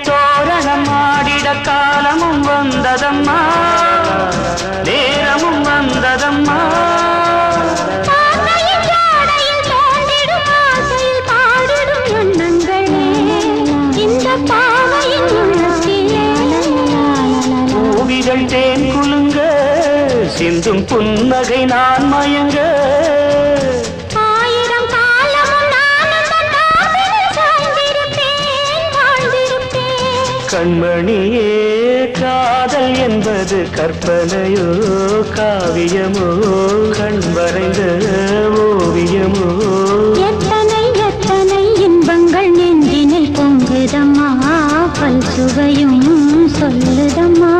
தோரணம் ஆடிட காலமும் வந்ததம்மா, நேரமும் வந்ததம்மா. பூவிகள் தேன் குலுங்க, சிந்தும் புன்னகை நான் மயங்க. கண்மணியே, காதல் என்பது கற்பனையோ காவியமோ கண் வரைந்த ஓவியமோ? எத்தனை எத்தனை இன்பங்கள் நெஞ்சினில் பொங்குதம்மா, பல் சுவையும் சொல்லுதம்மா.